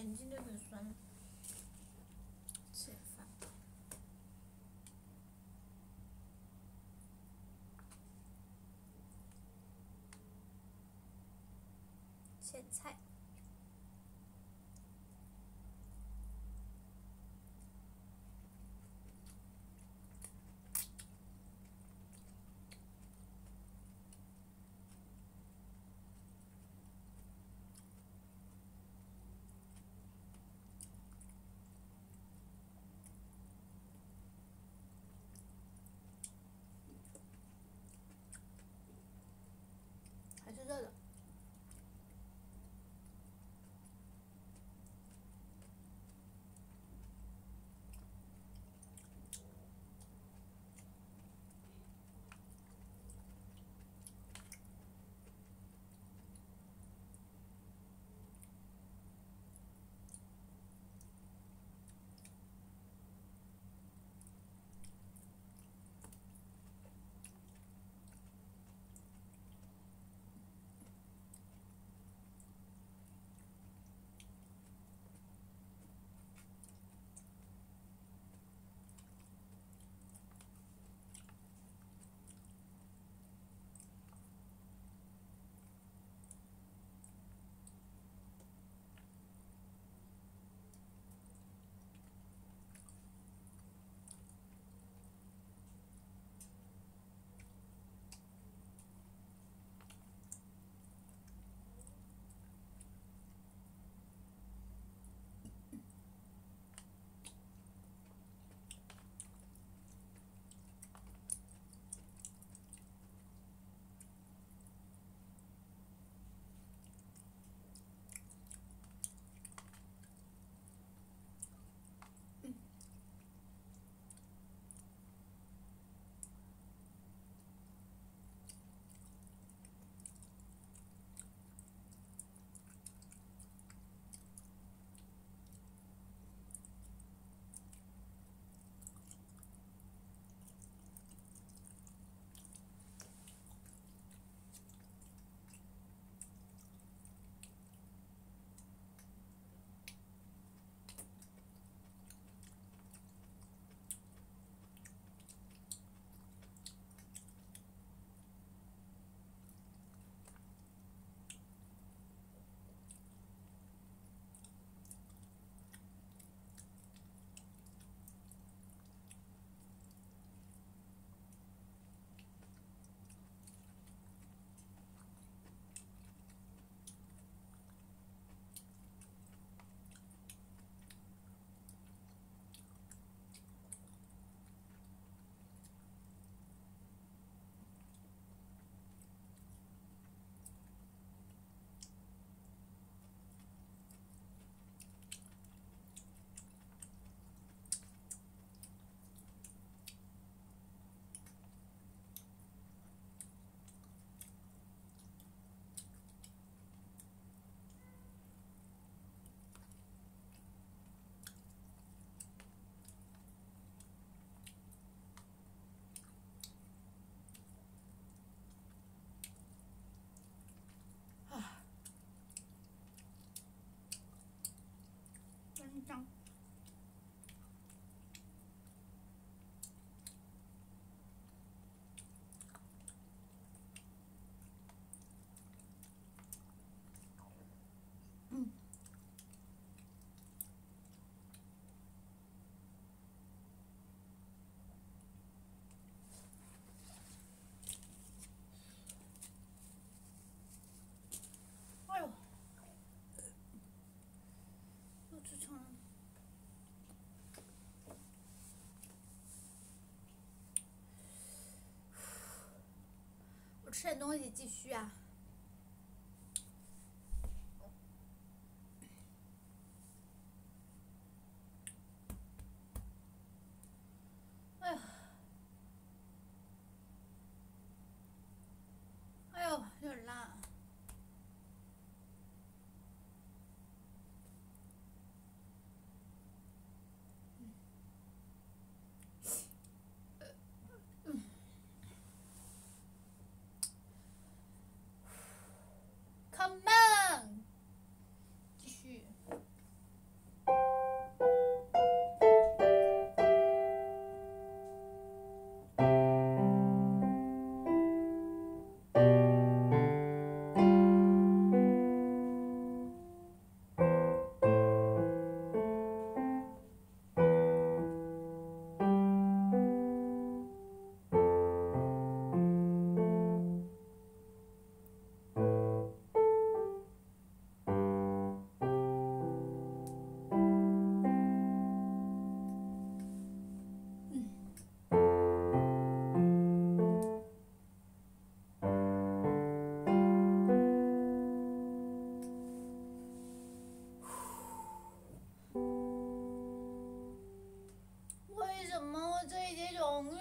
眼睛都有点酸了。吃点饭。切菜。还是热的。真香。哎呦，又痔疮了。我吃点东西继续啊。哎呦，哎呦，有点辣。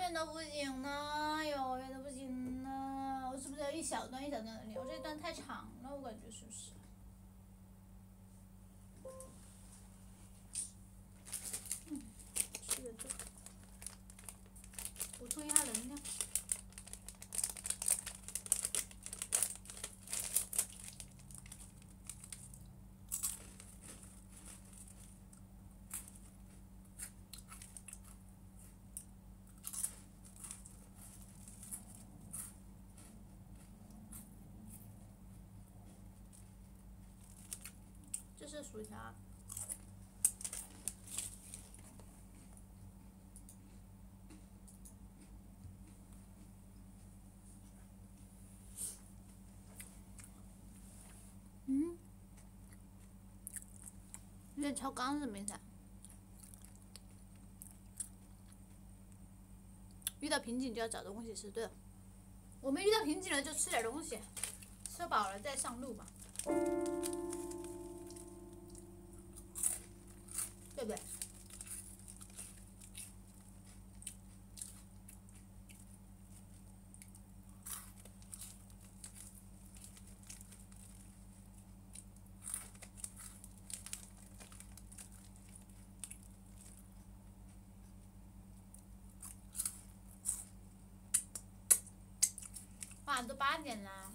远都不行了，哟，远都不行了。我是不是要一小段一小段的聊？这段太长了，我感觉是不是？吃点这个，补充一下能量。这是薯条。有点超纲是什么意思啊？遇到瓶颈就要找东西吃，对了。我们遇到瓶颈了就吃点东西，吃饱了再上路嘛，对不对？哇，都8点了。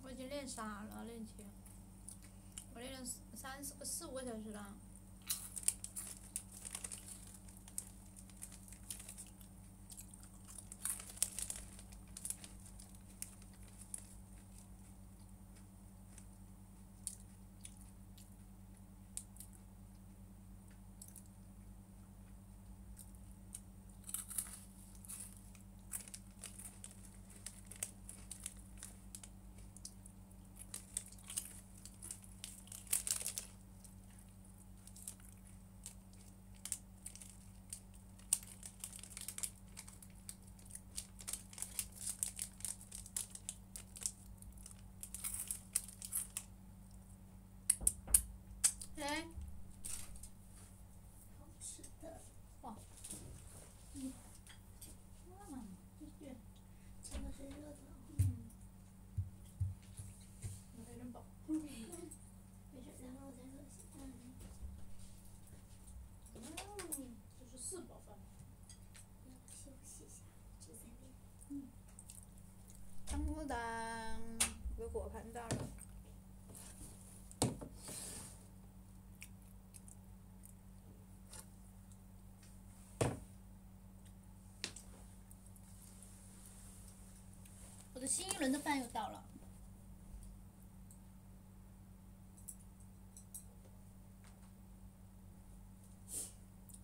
我已经练傻了，练琴，我练了4、5个小时了。哎，好吃的。哇，继续。这个是热的。我有点饱。没事，然后我再热一下。这是4宝饭。让它休息一下，就在练。当当，有果盘到了。我的新一轮的饭又到了。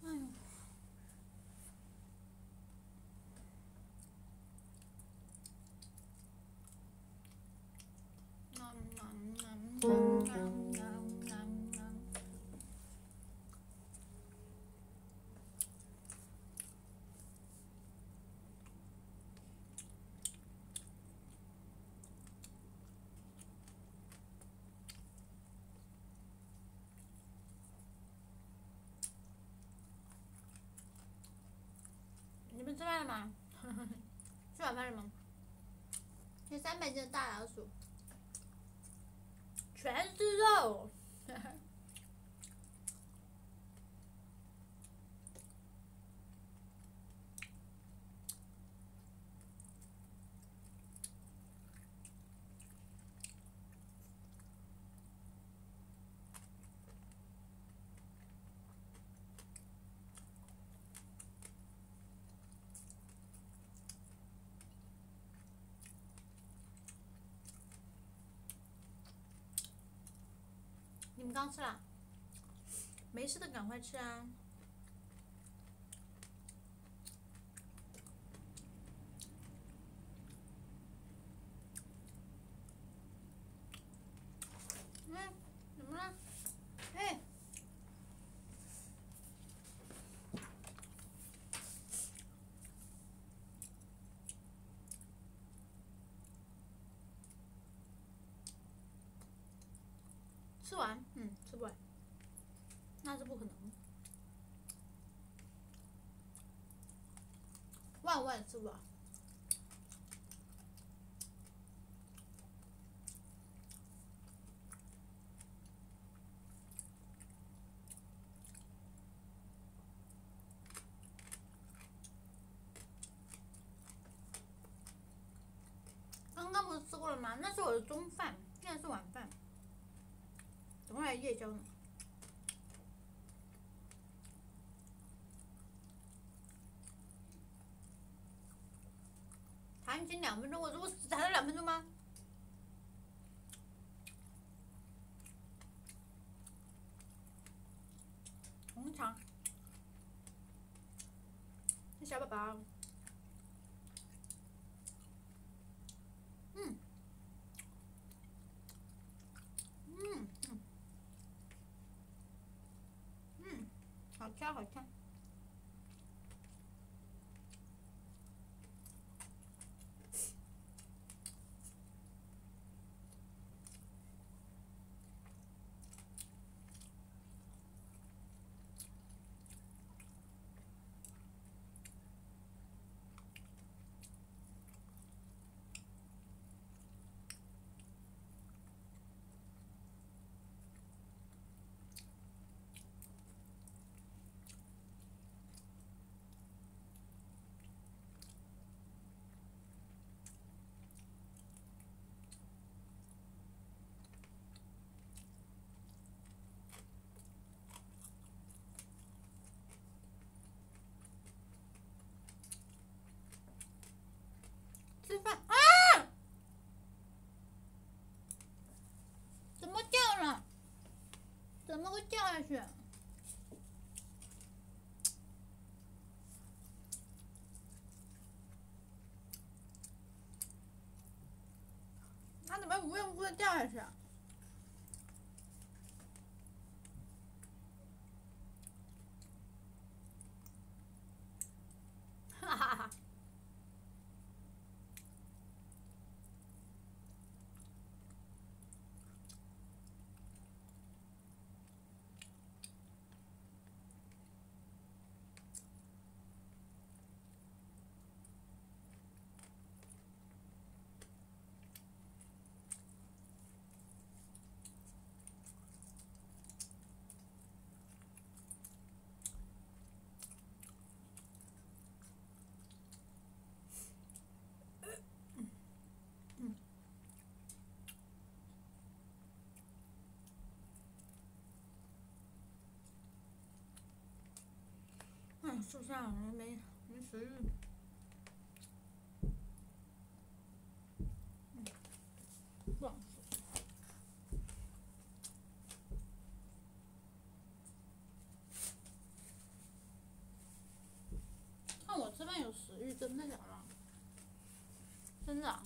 哎呦。你们吃饭了吗？吃晚饭了吗？这300斤的大老鼠，全是肉。你们刚吃了？没事的，赶快吃啊！怎么了？哎，吃完，吃不完，那是不可能。万万吃不完。刚刚不是吃过了吗？那是我的中饭，现在是晚饭。怎么还夜宵呢？弹琴2分钟，我只弹了2分钟吗？红肠，小宝宝，好吃好吃。吃饭啊！怎么掉了？怎么会掉下去？它怎么无缘无故的掉下去啊？哈哈哈！树上没食欲。不好吃。看我吃饭有食欲，真的假的？真的啊。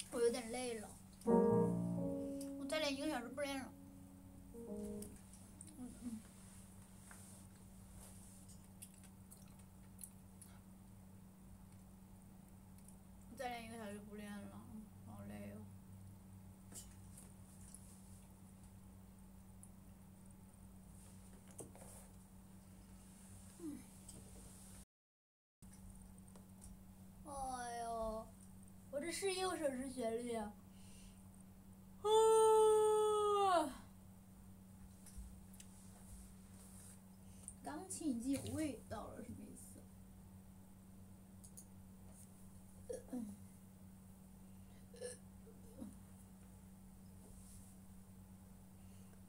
我有点累了，我再练1个小时不练了。我再练1个小时不练了，好累哦。哎呦，我这是右手是旋律啊。钢琴已经有味道了，什么意思？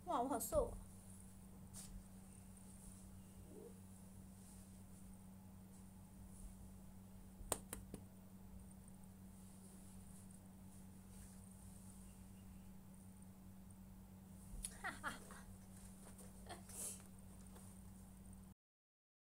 哇，我好瘦啊！